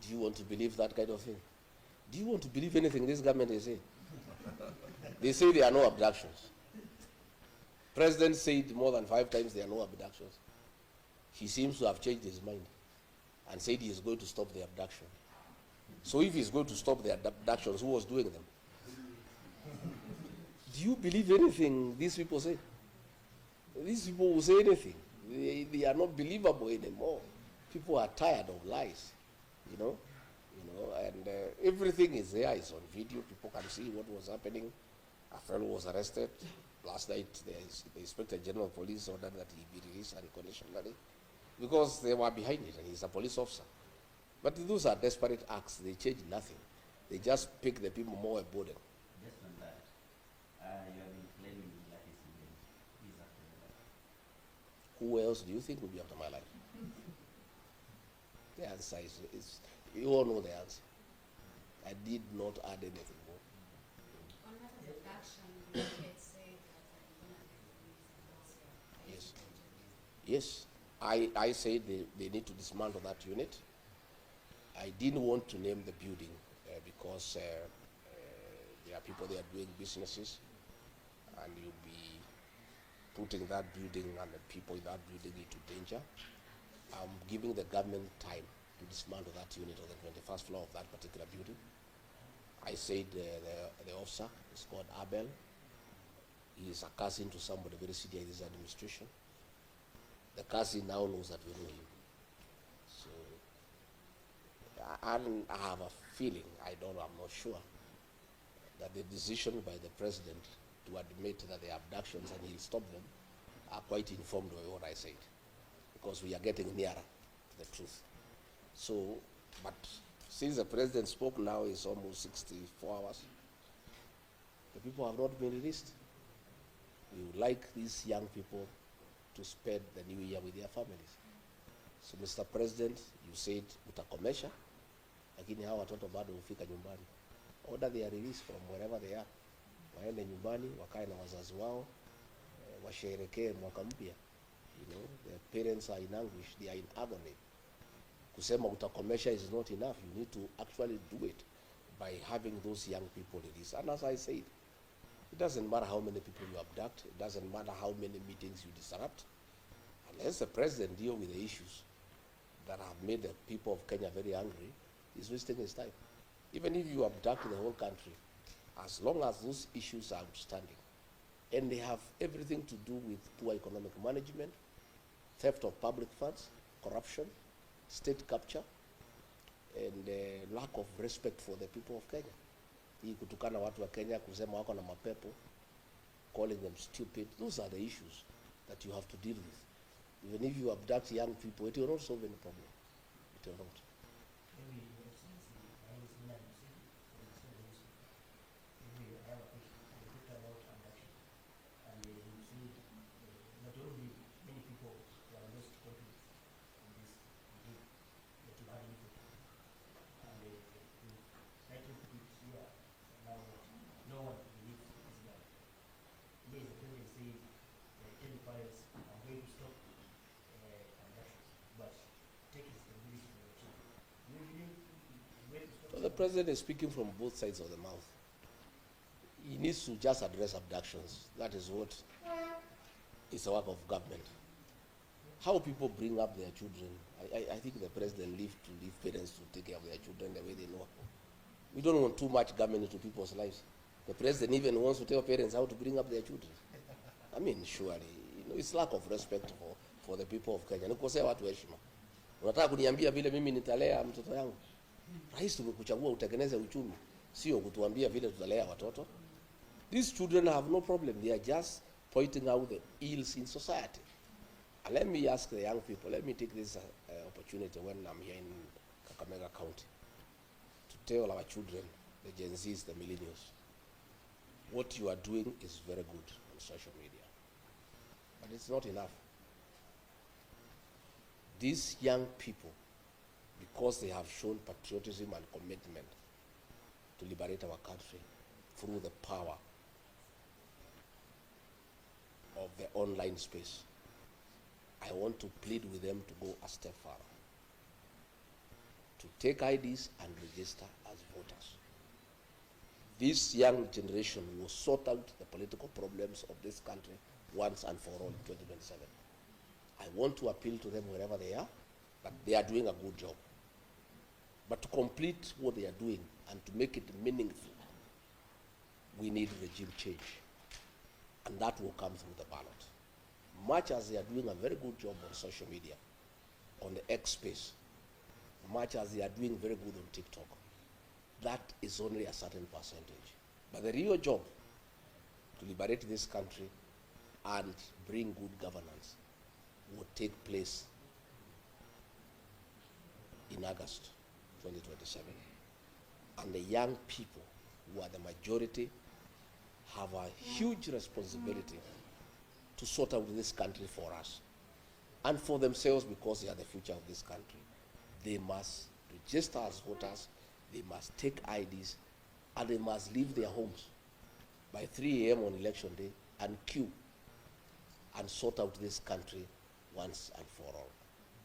Do you want to believe that kind of thing? Do you want to believe anything this government is saying? They say there are no abductions. President said more than 5 times there are no abductions. He seems to have changed his mind and said he is going to stop the abduction. So if he's going to stop the abductions, who was doing them? Do you believe anything these people say? These people will say anything. They are not believable anymore. People are tired of lies, you know, and everything is there. It's on video. People can see what was happening. A fellow was arrested last night. The Inspector General of Police ordered that he be released unconditionally because they were behind it, and he's a police officer. But those are desperate acts. They change nothing. They just pick the people more a burden. Just on that, you have been claiming that he's after your life. Who else do you think will be after my life? The answer is you all know the answer. I did not add anything more. On that abduction, you had said that Yes. Yes. I said they need to dismantle that unit. I didn't want to name the building because there are people there doing businesses, and you'll be putting that building and the people in that building into danger. I'm giving the government time to dismantle that unit on the 21st floor of that particular building. I said the officer is called Abel. He is a cousin to somebody very senior in this administration. The cousin now knows that we know him. So I have a feeling, I'm not sure, that the decision by the president to admit that the abductions and he'll stop them are quite informed by what I said, because we are getting nearer to the truth. So, but since the president spoke now, it's almost 64 hours. The people have not been released. We would like these young people to spend the new year with their families. So, Mr. President, you said utakomesha, lakini hawa watoto bado hufika nyumbani. Order their release from wherever they are. Waende nyumbani, wakae na wazazi wao, washerekee mwaka mpya. You know, their parents are in anguish, they are in agony. Kusema utakomesha is not enough. You need to actually do it by having those young people released. And as I said, it doesn't matter how many people you abduct, it doesn't matter how many meetings you disrupt, unless the president deal with the issues that have made the people of Kenya very angry, he's wasting his time. Even if you abduct the whole country, as long as those issues are outstanding, and they have everything to do with poor economic management, theft of public funds, corruption, state capture, and lack of respect for the people of Kenya. Hii kutukana watu wa Kenya, kusema wako na mapepo, calling them stupid, those are the issues that you have to deal with. Even if you abduct young people, it will not solve any problem. It will not. Not only many people who are lost confidence in this regime that you had before. And I think it's here now that no one believes this guy. There is a president saying, tell the parents, I'm going to stop abductions, but take responsibility for your children. Do you believe he's going to stop? So the president is speaking from both sides of the mouth. He needs to just address abductions. That is what is a work of government. How people bring up their children, I think the president leave parents to take care of their children the way they know. We don't want too much government into people's lives. The president even wants to tell parents how to bring up their children. I mean, surely, it's lack of respect for the people of Kenya. Nikosea watu heshima. Unataka kuniambia vile mimi nitalea mtoto yangu? Rais tumekuchagua utengeneze uchumi, sio kutuambia vile tutalea watoto. These children have no problem. They are just pointing out the ills in society. And let me ask the young people, let me take this opportunity when I'm here in KAKAMEGA County to tell our children, the Gen Zs, the millennials, what you are doing is very good on social media. But it's not enough. These young people, because they have shown patriotism and commitment to liberate our country through the power of the online space, I want to plead with them to go a step further, to take IDs and register as voters. This young generation will sort out the political problems of this country once and for all in 2027. I want to appeal to them wherever they are, but they are doing a good job. But to complete what they are doing and to make it meaningful, we need regime change. And that will come through the ballot. Much as they are doing a very good job on social media, on the X space, much as they are doing very good on TikTok, that is only a certain percentage. But the real job to liberate this country and bring good governance will take place in August 2027. And the young people, who are the majority, have a huge responsibility to sort out this country for us and for themselves, because they are the future of this country. They must register as voters, they must take IDs, and they must leave their homes by 3 a.m. on election day and queue and sort out this country once and for all.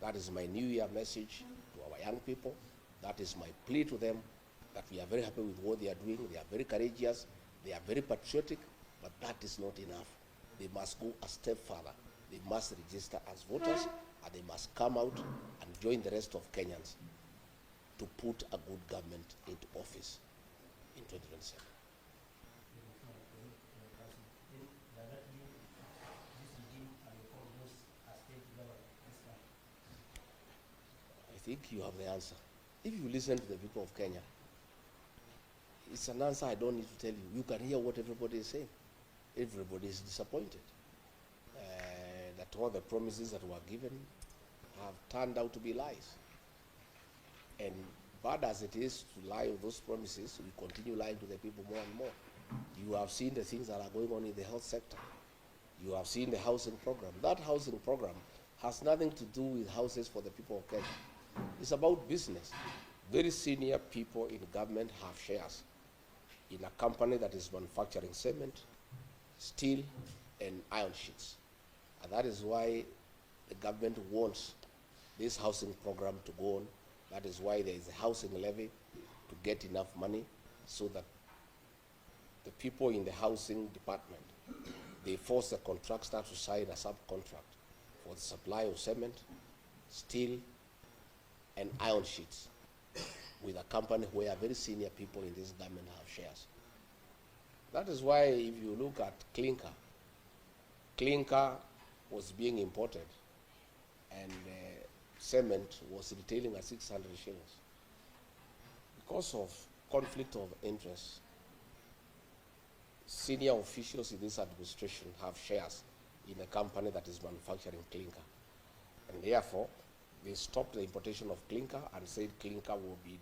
That is my New Year message to our young people. That is my plea to them, that we are very happy with what they are doing. They are very courageous, they are very patriotic, but that is not enough. They must go a step further. They must register as voters, and they must come out and join the rest of Kenyans to put a good government into office in 2027. I think you have the answer. If you listen to the people of Kenya, it's an answer I don't need to tell you. You can hear what everybody is saying. Everybody is disappointed that all the promises that were given have turned out to be lies. And bad as it is to lie on those promises, we continue lying to the people more and more. You have seen the things that are going on in the health sector. You have seen the housing program. That housing program has nothing to do with houses for the people of Kenya. It's about business. Very senior people in government have shares in a company that is manufacturing cement, steel, and iron sheets. And that is why the government wants this housing program to go on. That is why there is a housing levy to get enough money so that the people in the housing department, they force the contractor to sign a subcontract for the supply of cement, steel, and iron sheets with a company where very senior people in this government have shares. That is why if you look at clinker was being imported and cement was retailing at 600 shillings. Because of conflict of interest, senior officials in this administration have shares in a company that is manufacturing clinker. And therefore, they stopped the importation of clinker and said clinker will be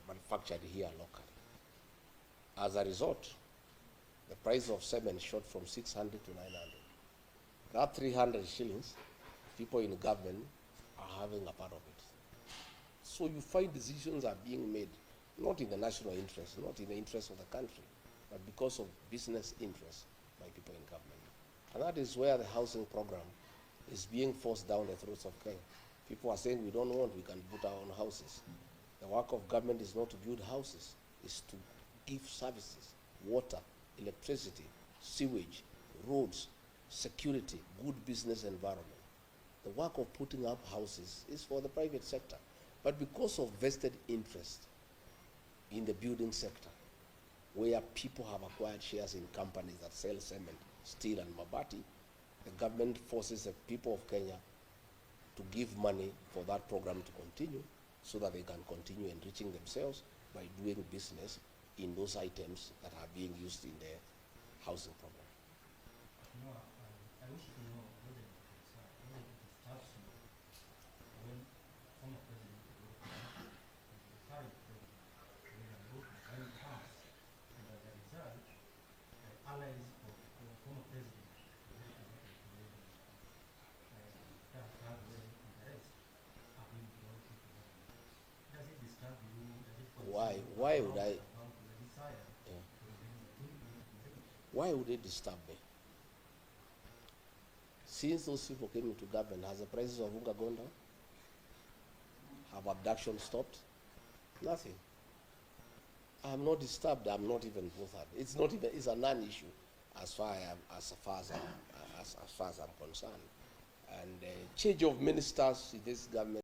manufactured here locally. As a result, the price of cement shot from 600 to 900. That 300 shillings, people in government are having a part of it. So you find decisions are being made, not in the national interest, not in the interest of the country, but because of business interests by people in government. And that is where the housing program is being forced down the throats of Kenya. People are saying we don't want, we can put our own houses. The work of government is not to build houses, it's to give services, water, electricity, sewage, roads, security, good business environment. The work of putting up houses is for the private sector. But because of vested interest in the building sector, where people have acquired shares in companies that sell cement, steel, and mabati, the government forces the people of Kenya to give money for that program to continue so that they can continue enriching themselves by doing business in those items that are being used in the housing program. No, I wish to know whether it disturbs you when former President and the current President Ruto join hands, and as a result, the allies of the former President KAKAMEGA and the rest are being brought into government. Does it disturb you? Does it concern you? Why would I? About the desire Yeah. to remain executive? Why would it disturb me? Since those people came into government, has the prices of unga gone down? Have abduction stopped? Nothing. I'm not disturbed. I'm not even bothered. It's not even. It's a non-issue as far as far as I'm concerned. And change of ministers in this government